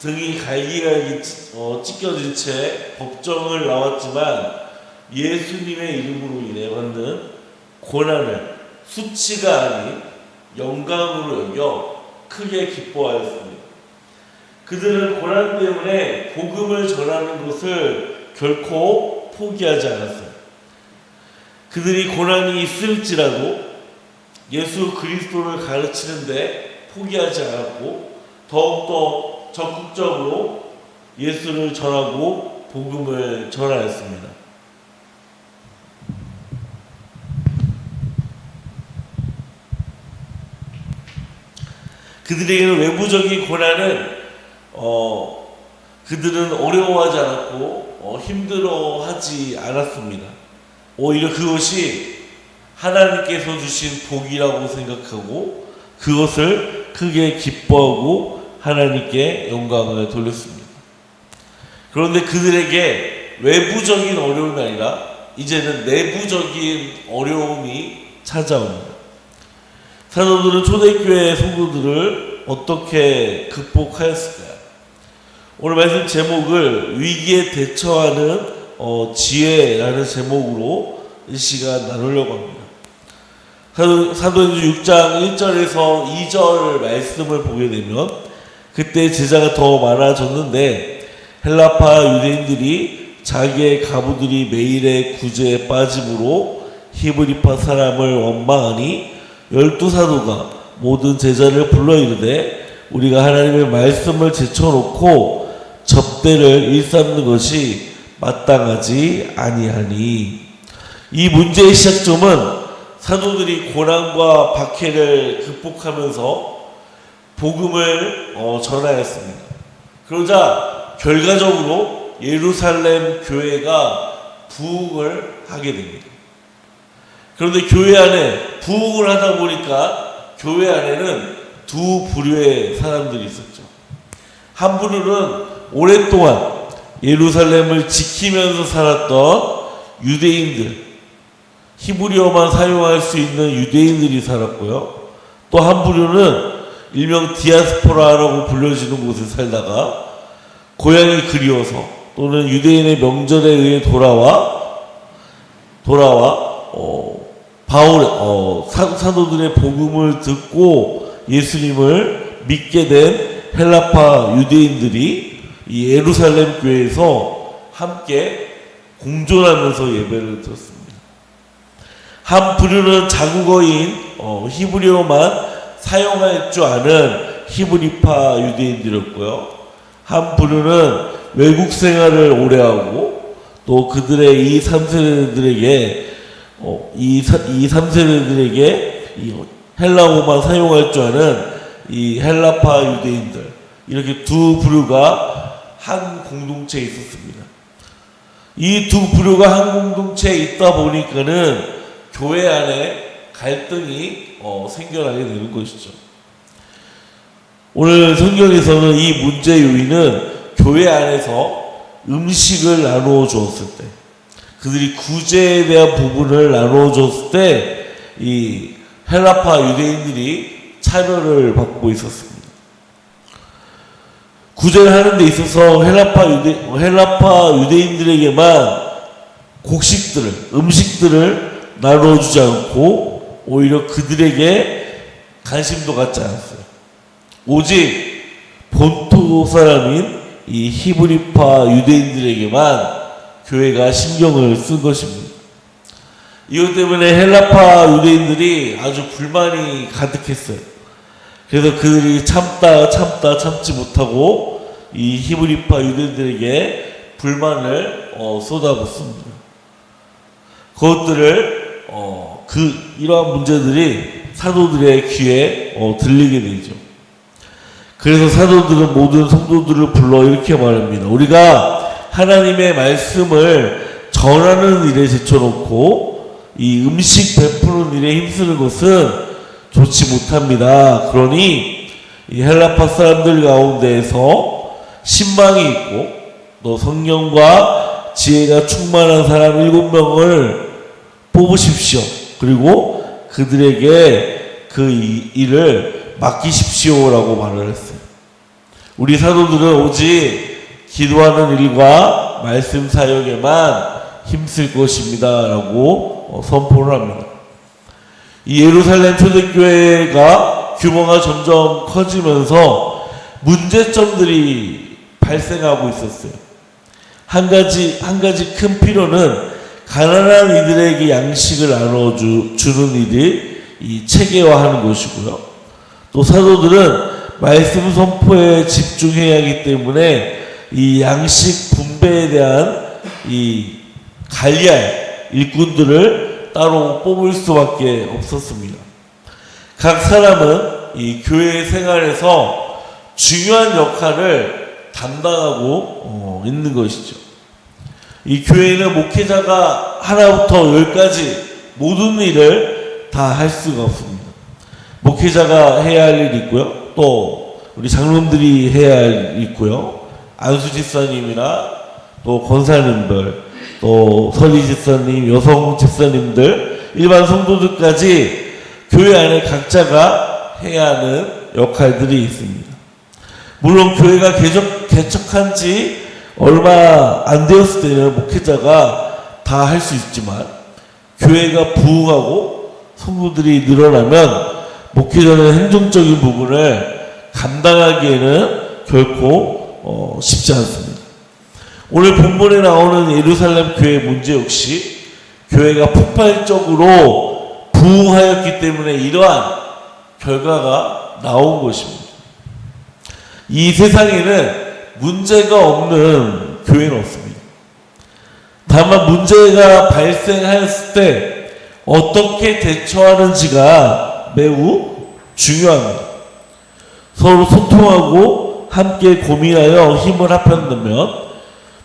등이 갈기갈기 찢겨진 채 법정을 나왔지만 예수님의 이름으로 인해 받는 고난을 수치가 아닌 영광으로 여겨 크게 기뻐하였습니다. 그들은 고난 때문에 복음을 전하는 것을 결코 포기하지 않았어요. 그들이 고난이 있을지라도 예수 그리스도를 가르치는데 포기하지 않았고 더욱더 적극적으로 예수를 전하고 복음을 전하였습니다. 그들에게는 외부적인 고난은 그들은 어려워하지 않았고 힘들어하지 않았습니다. 오히려 그것이 하나님께서 주신 복이라고 생각하고 그것을 크게 기뻐하고 하나님께 영광을 돌렸습니다. 그런데 그들에게 외부적인 어려움이 아니라 이제는 내부적인 어려움이 찾아옵니다. 사도들은 초대교회 성도들을 어떻게 극복하였을까요? 오늘 말씀 제목을 위기에 대처하는 지혜라는 제목으로 이 시간 나누려고 합니다. 사도행전 6장 1절에서 2절 말씀을 보게 되면 그때 제자가 더 많아졌는데 헬라파 유대인들이 자기의 가부들이 매일의 구제에 빠짐으로 히브리파 사람을 원망하니 12사도가 모든 제자를 불러 이르되 우리가 하나님의 말씀을 제쳐놓고 접대를 일삼는 것이 마땅하지 아니하니. 이 문제의 시작점은 사도들이 고난과 박해를 극복하면서 복음을 전하였습니다. 그러자 결과적으로 예루살렘 교회가 부흥을 하게 됩니다. 그런데 교회 안에 부흥을 하다 보니까 교회 안에는 두 부류의 사람들이 있었죠. 한 부류는 오랫동안 예루살렘을 지키면서 살았던 유대인들, 히브리어만 사용할 수 있는 유대인들이 살았고요. 또 한 부류는 일명 디아스포라라고 불려지는 곳에 살다가 고향이 그리워서 또는 유대인의 명절에 의해 돌아와 사도들의 복음을 듣고 예수님을 믿게 된 헬라파 유대인들이 이 예루살렘 교회에서 함께 공존하면서 예배를 드렸습니다. 한 부류는 자국어인 히브리어만 사용할 줄 아는 히브리파 유대인들이었고요. 한 부류는 외국 생활을 오래 하고 또 그들의 이 3세대들에게 이 3세대들에게 이 헬라어만 사용할 줄 아는 이 헬라파 유대인들, 이렇게 두 부류가 한 공동체에 있었습니다. 이 두 부류가 한 공동체에 있다 보니까는 교회 안에 갈등이 생겨나게 되는 것이죠. 오늘 성경에서는 이 문제 요인은 교회 안에서 음식을 나누어 주었을 때, 그들이 구제에 대한 부분을 나누어 줬을 때 이 헬라파 유대인들이 차별을 받고 있었습니다. 구제를 하는 데 있어서 헬라파 유대인들에게만 음식들을 나눠주지 않고 오히려 그들에게 관심도 갖지 않았어요. 오직 본토 사람인 이 히브리파 유대인들에게만 교회가 신경을 쓴 것입니다. 이것 때문에 헬라파 유대인들이 아주 불만이 가득했어요. 그래서 그들이 참지 못하고 이 히브리파 유대인들에게 불만을 쏟아붓습니다. 그것들을 이러한 문제들이 사도들의 귀에 들리게 되죠. 그래서 사도들은 모든 성도들을 불러 이렇게 말합니다. 우리가 하나님의 말씀을 전하는 일에 제쳐놓고 이 음식 베푸는 일에 힘쓰는 것은 좋지 못합니다. 그러니 이 헬라파 사람들 가운데에서 신망이 있고 또 성령과 지혜가 충만한 사람 7명을 뽑으십시오. 그리고 그들에게 그 일을 맡기십시오라고 말을 했어요. 우리 사도들은 오직 기도하는 일과 말씀 사역에만 힘쓸 것입니다 라고 선포를 합니다. 이 예루살렘 초대교회가 규모가 점점 커지면서 문제점들이 발생하고 있었어요. 한 가지 큰 필요는 가난한 이들에게 양식을 나눠주는 일이 이 체계화하는 것이고요. 또 사도들은 말씀 선포에 집중해야 하기 때문에 이 양식 분배에 대한 이 관리할 일꾼들을 따로 뽑을 수밖에 없었습니다. 각 사람은 이 교회 생활에서 중요한 역할을 담당하고 있는 것이죠. 이 교회는 목회자가 하나부터 열까지 모든 일을 다 할 수가 없습니다. 목회자가 해야 할 일이 있고요. 또 우리 장로님들이 해야 할 일이 있고요. 안수 집사님이나 또 권사님들, 또 서리 집사님, 여성 집사님들, 일반 성도들까지 교회 안에 각자가 해야 하는 역할들이 있습니다. 물론 교회가 개척한 지 얼마 안 되었을 때는 목회자가 다 할 수 있지만 교회가 부흥하고 성도들이 늘어나면 목회자는 행정적인 부분을 감당하기에는 결코 쉽지 않습니다. 오늘 본문에 나오는 예루살렘 교회 문제 역시 교회가 폭발적으로 부흥하였기 때문에 이러한 결과가 나온 것입니다. 이 세상에는 문제가 없는 교회는 없습니다. 다만 문제가 발생하였을 때 어떻게 대처하는지가 매우 중요합니다. 서로 소통하고 함께 고민하여 힘을 합한다면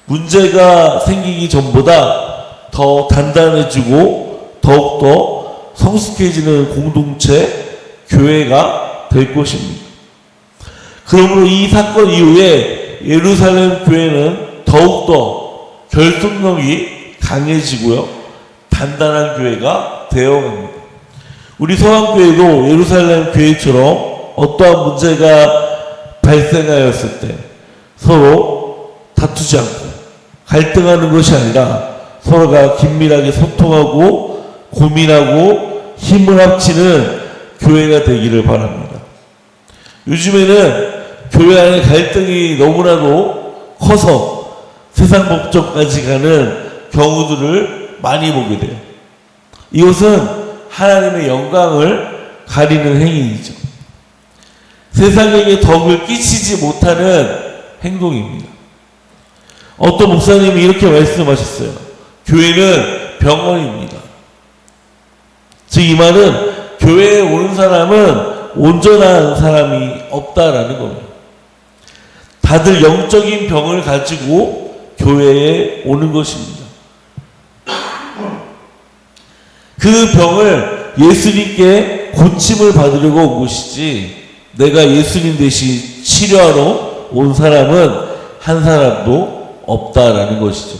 문제가 생기기 전보다 더 단단해지고 더욱더 성숙해지는 공동체, 교회가 될 것입니다. 그러므로 이 사건 이후에 예루살렘 교회는 더욱더 결속력이 강해지고요. 단단한 교회가 되어갑니다. 우리 서강교회도 예루살렘 교회처럼 어떠한 문제가 발생하였을 때 서로 다투지 않고 갈등하는 것이 아니라 서로가 긴밀하게 소통하고 고민하고 힘을 합치는 교회가 되기를 바랍니다. 요즘에는 교회 안에 갈등이 너무나도 커서 세상 목적까지 가는 경우들을 많이 보게 돼요. 이것은 하나님의 영광을 가리는 행위이죠. 세상에게 덕을 끼치지 못하는 행동입니다. 어떤 목사님이 이렇게 말씀하셨어요. 교회는 병원입니다. 즉 이 말은 교회에 오는 사람은 온전한 사람이 없다라는 겁니다. 다들 영적인 병을 가지고 교회에 오는 것입니다. 그 병을 예수님께 고침을 받으려고 온 것이지 내가 예수님 대신 치료하러 온 사람은 한 사람도 없다라는 것이죠.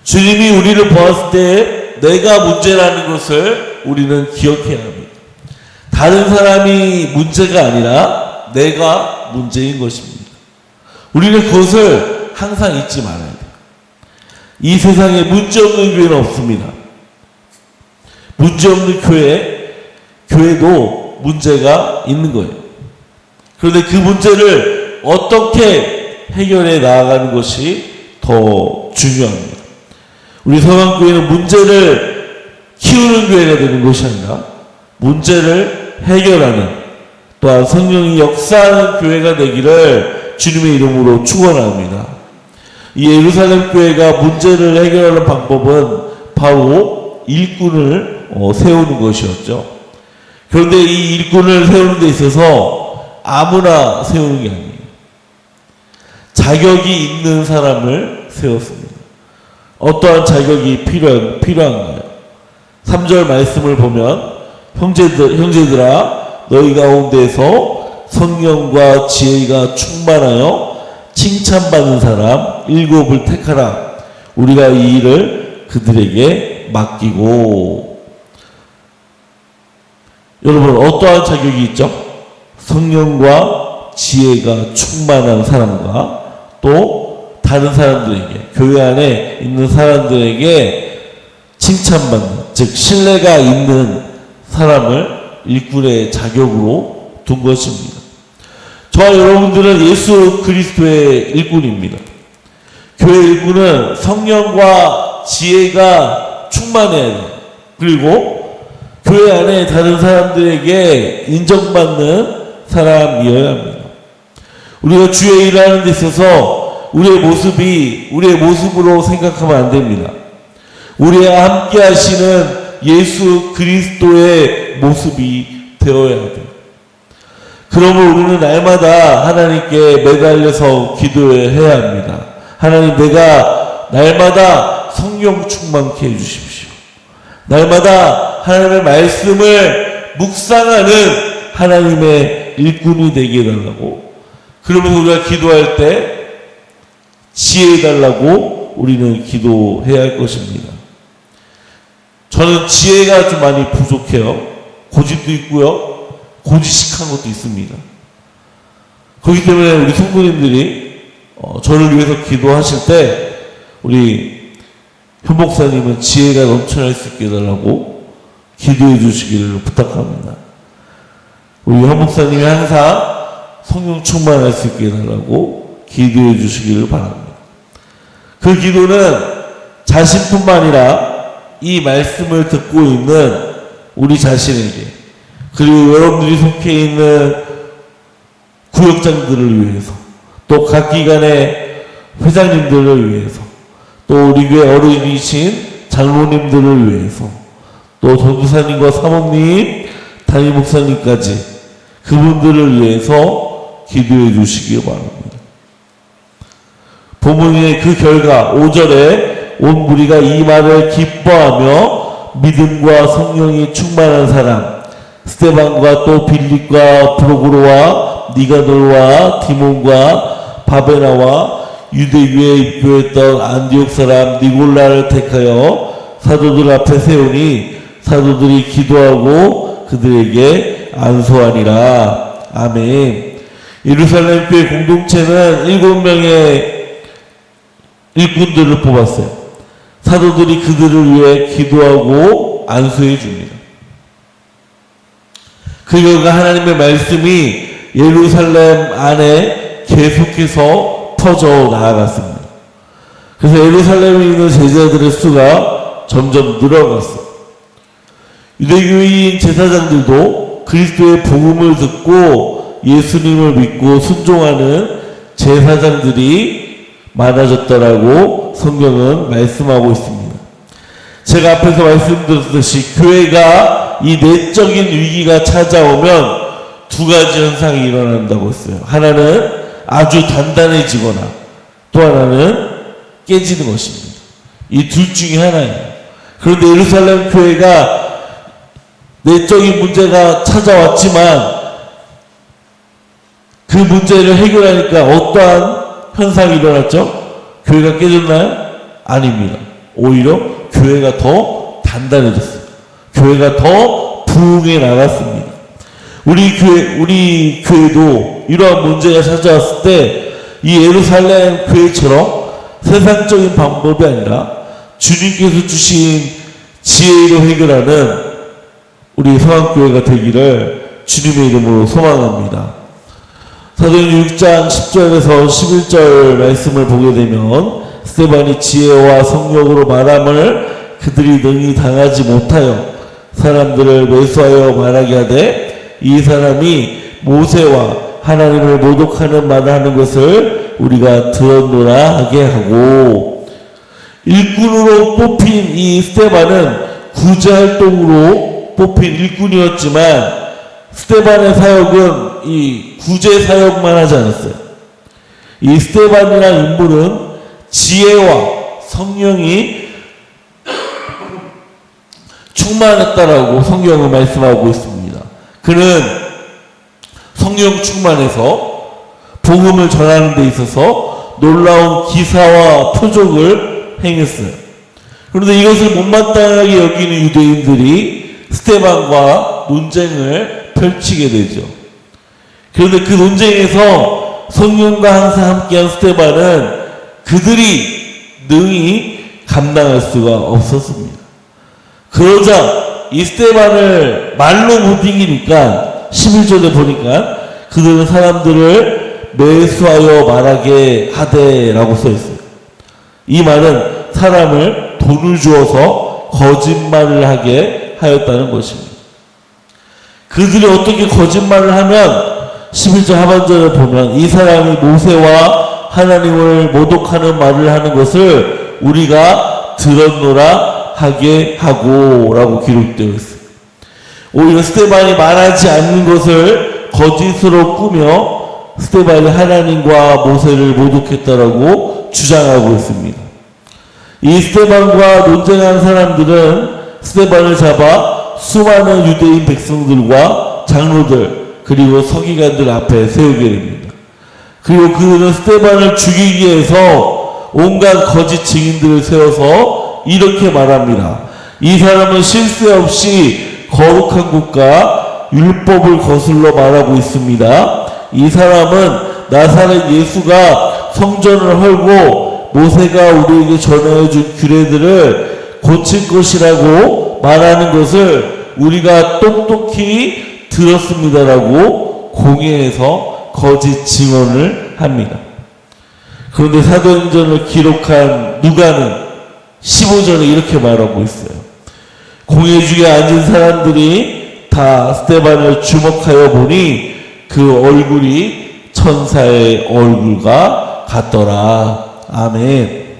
주님이 우리를 보았을 때 내가 문제라는 것을 우리는 기억해야 합니다. 다른 사람이 문제가 아니라 내가 문제인 것입니다. 우리는 그것을 항상 잊지 말아야 돼요. 이 세상에 문제 없는 교회는 없습니다. 문제 없는 교회도 문제가 있는 거예요. 그런데 그 문제를 어떻게 해결해 나아가는 것이 더 중요합니다. 우리 서강교회는 문제를 키우는 교회가 되는 것이 아니라 문제를 해결하는 또한 성령이 역사하는 교회가 되기를 주님의 이름으로 축원합니다. 이 예루살렘 교회가 문제를 해결하는 방법은 바로 일꾼을 세우는 것이었죠. 그런데 이 일꾼을 세우는 데 있어서 아무나 세우는 게 아니에요. 자격이 있는 사람을 세웠습니다. 어떠한 자격이 필요한가요? 3절 말씀을 보면 형제들아 너희 가운데서 성령과 지혜가 충만하여 칭찬받는 사람 7을 택하라. 우리가 이 일을 그들에게 맡기고. 여러분 어떠한 자격이 있죠? 성령과 지혜가 충만한 사람과 또 다른 사람들에게, 교회 안에 있는 사람들에게 칭찬받는, 즉 신뢰가 있는 사람을 일꾼의 자격으로 둔 것입니다. 저와 여러분들은 예수 그리스도의 일꾼입니다. 교회 일꾼은 성령과 지혜가 충만해야 돼요. 그리고 교회 안에 다른 사람들에게 인정받는 사람이어야 합니다. 우리가 주의 일을 하는 데 있어서 우리의 모습이 우리의 모습으로 생각하면 안 됩니다. 우리와 함께 하시는 예수 그리스도의 모습이 되어야 돼요. 그러면 우리는 날마다 하나님께 매달려서 기도해야 합니다. 하나님, 내가 날마다 성령 충만케 해주십시오. 날마다 하나님의 말씀을 묵상하는 하나님의 일꾼이 되게 해달라고. 그러면서 우리가 기도할 때 지혜해달라고 우리는 기도해야 할 것입니다. 저는 지혜가 좀 많이 부족해요. 고집도 있고요. 고지식한 것도 있습니다. 그렇기 때문에 우리 성도님들이 저를 위해서 기도하실 때 우리 현 목사님은 지혜가 넘쳐날 수 있게 해달라고 기도해 주시기를 부탁합니다. 우리 현 목사님이 항상 성령 충만할 수 있게 해달라고 기도해 주시기를 바랍니다. 그 기도는 자신뿐만 아니라 이 말씀을 듣고 있는 우리 자신에게, 그리고 여러분들이 속해 있는 구역장들을 위해서, 또 각 기관의 회장님들을 위해서, 또 우리 교회 어른이신 장로님들을 위해서, 또 전도사님과 사모님, 담임 목사님까지 그분들을 위해서 기도해 주시기 바랍니다. 본문의 그 결과 5절에 온 무리가 이 말을 기뻐하며 믿음과 성령이 충만한 사람 스데반과 또 빌립과 프로고로와 니가놀과 디몬과 바베나와 유대교에 입교했던 안디옥 사람 니골라를 택하여 사도들 앞에 세우니 사도들이 기도하고 그들에게 안수하니라. 아멘. 예루살렘 교회 공동체는 7명의 일꾼들을 뽑았어요. 사도들이 그들을 위해 기도하고 안수해 줍니다. 그 결과 하나님의 말씀이 예루살렘 안에 계속해서 퍼져 나아갔습니다. 그래서 예루살렘에 있는 제자들의 수가 점점 늘어갔어요. 유대교인 제사장들도 그리스도의 복음을 듣고 예수님을 믿고 순종하는 제사장들이 많아졌다라고 성경은 말씀하고 있습니다. 제가 앞에서 말씀드렸듯이 교회가 이 내적인 위기가 찾아오면 두 가지 현상이 일어난다고 했어요. 하나는 아주 단단해지거나 또 하나는 깨지는 것입니다. 이 둘 중에 하나예요. 그런데 예루살렘 교회가 내적인 문제가 찾아왔지만 그 문제를 해결하니까 어떠한 현상이 일어났죠? 교회가 깨졌나요? 아닙니다. 오히려 교회가 더 단단해졌어요. 교회가 더 부흥해 나갔습니다. 우리 교회도 이러한 문제가 찾아왔을 때 이 예루살렘 교회처럼 세상적인 방법이 아니라 주님께서 주신 지혜로 해결하는 우리 성황교회가 되기를 주님의 이름으로 소망합니다. 사도행전 6장 10절에서 11절 말씀을 보게 되면 스데반이 지혜와 성령으로 말함을 그들이 능히 당하지 못하여 사람들을 매수하여 말하게 하되 이 사람이 모세와 하나님을 모독하는 말을 하는 것을 우리가 들었노라 하게 하고, 일꾼으로 뽑힌 이 스데반은 구제활동으로 뽑힌 일꾼이었지만 스데반의 사역은 이 구제 사역만 하지 않았어요. 이 스데반이라는 인물은 지혜와 성령이 충만했다라고 성경은 말씀하고 있습니다. 그는 성령 충만해서 복음을 전하는 데 있어서 놀라운 기사와 표적을 행했어요. 그런데 이것을 못마땅하게 여기는 유대인들이 스데반과 논쟁을 펼치게 되죠. 그런데 그 논쟁에서 성령과 항상 함께한 스데반은 그들이 능히 감당할 수가 없었습니다. 그러자 이 스데반을 말로 못 이기니까 11절에 보니까 그들은 사람들을 매수하여 말하게 하되라고 써있어요. 이 말은 사람을 돈을 주어서 거짓말을 하게 하였다는 것입니다. 그들이 어떻게 거짓말을 하면 11절 하반절에 보면 이 사람이 모세와 하나님을 모독하는 말을 하는 것을 우리가 들었노라 하게 하고 라고 기록되어 있어요. 오히려 스데반이 말하지 않는 것을 거짓으로 꾸며 스데반이 하나님과 모세를 모독했다라고 주장하고 있습니다. 이 스데반과 논쟁한 사람들은 스데반을 잡아 수많은 유대인 백성들과 장로들 그리고 서기관들 앞에 세우게 됩니다. 그리고 그들은 스데반을 죽이기 위해서 온갖 거짓 증인들을 세워서 이렇게 말합니다. 이 사람은 실수 없이 거룩한 곳과 율법을 거슬러 말하고 있습니다. 이 사람은 나사렛 예수가 성전을 헐고 모세가 우리에게 전해준 규례들을 고칠 것이라고 말하는 것을 우리가 똑똑히 들었습니다라고 공회에서 거짓 증언을 합니다. 그런데 사도행전을 기록한 누가는 15절에 이렇게 말하고 있어요. 공회 중에 앉은 사람들이 다 스데반을 주목하여 보니 그 얼굴이 천사의 얼굴과 같더라. 아멘.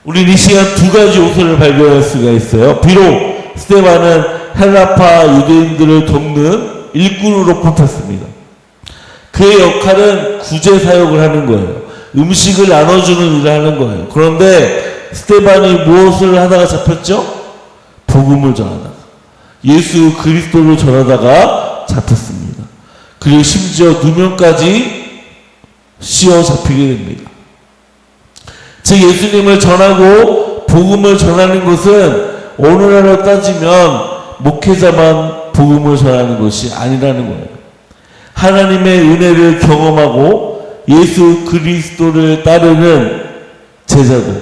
우리는 이 시간 두 가지 요소를 발견할 수가 있어요. 비록 스데반은 헬라파 유대인들을 돕는 일꾼으로 뽑혔습니다. 그의 역할은 구제 사역을 하는 거예요. 음식을 나눠주는 일을 하는 거예요. 그런데 스데반이 무엇을 하다가 잡혔죠? 복음을 전하다가, 예수 그리스도를 전하다가 잡혔습니다. 그리고 심지어 누명까지 씌워 잡히게 됩니다. 즉 예수님을 전하고 복음을 전하는 것은 오늘날로 따지면 목회자만 복음을 전하는 것이 아니라는 거예요. 하나님의 은혜를 경험하고 예수 그리스도를 따르는 제자도,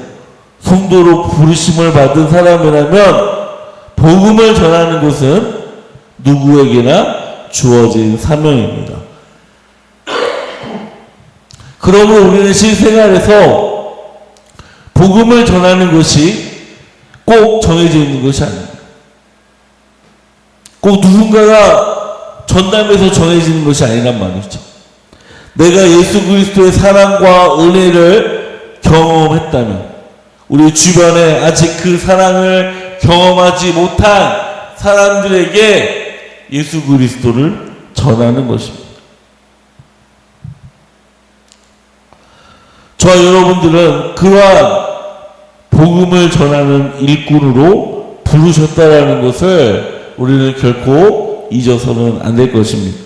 성도로 부르심을 받은 사람이라면 복음을 전하는 것은 누구에게나 주어진 사명입니다. 그러므로 우리는 실생활에서 복음을 전하는 것이 꼭 정해져 있는 것이 아닙니다. 꼭 누군가가 전담해서 정해지는 것이 아니란 말이죠. 내가 예수 그리스도의 사랑과 은혜를 경험했다면 우리 주변에 아직 그 사랑을 경험하지 못한 사람들에게 예수 그리스도를 전하는 것입니다. 저와 여러분들은 그러한 복음을 전하는 일꾼으로 부르셨다라는 것을 우리는 결코 잊어서는 안 될 것입니다.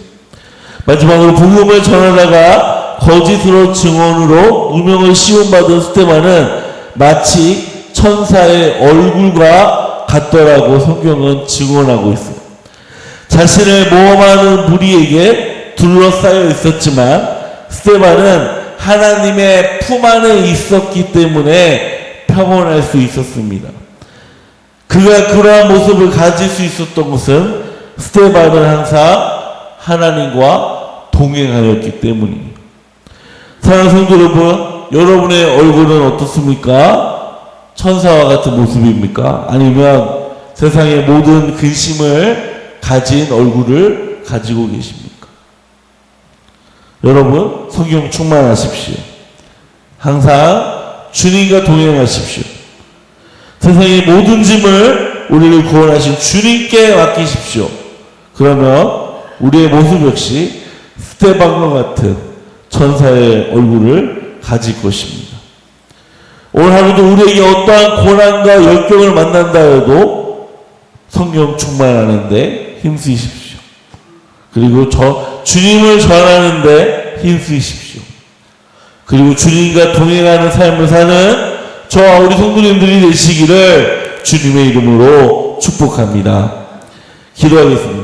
마지막으로 복음을 전하다가 거짓으로 증언으로 누명을 씌움받은 스데반은 마치 천사의 얼굴과 같더라고 성경은 증언하고 있습니다. 자신을 모험하는 무리에게 둘러싸여 있었지만 스데반은 하나님의 품 안에 있었기 때문에 평온할 수 있었습니다. 그가 그러한 모습을 가질 수 있었던 것은 스데반은 항상 하나님과 동행하였기 때문입니다. 사랑하는 성도 여러분, 여러분의 얼굴은 어떻습니까? 천사와 같은 모습입니까? 아니면 세상의 모든 근심을 가진 얼굴을 가지고 계십니까? 여러분, 성경 충만하십시오. 항상 주님과 동행하십시오. 세상의 모든 짐을 우리를 구원하신 주님께 맡기십시오. 그러면 우리의 모습 역시 스데반과 같은 천사의 얼굴을 가질 것입니다. 오늘 하루도 우리에게 어떠한 고난과 역경을 만난다 해도 성령 충만하는데 힘쓰십시오. 그리고 주님을 전하는데 힘쓰십시오. 그리고 주님과 동행하는 삶을 사는 저와 우리 성도님들이 되시기를 주님의 이름으로 축복합니다. 기도하겠습니다.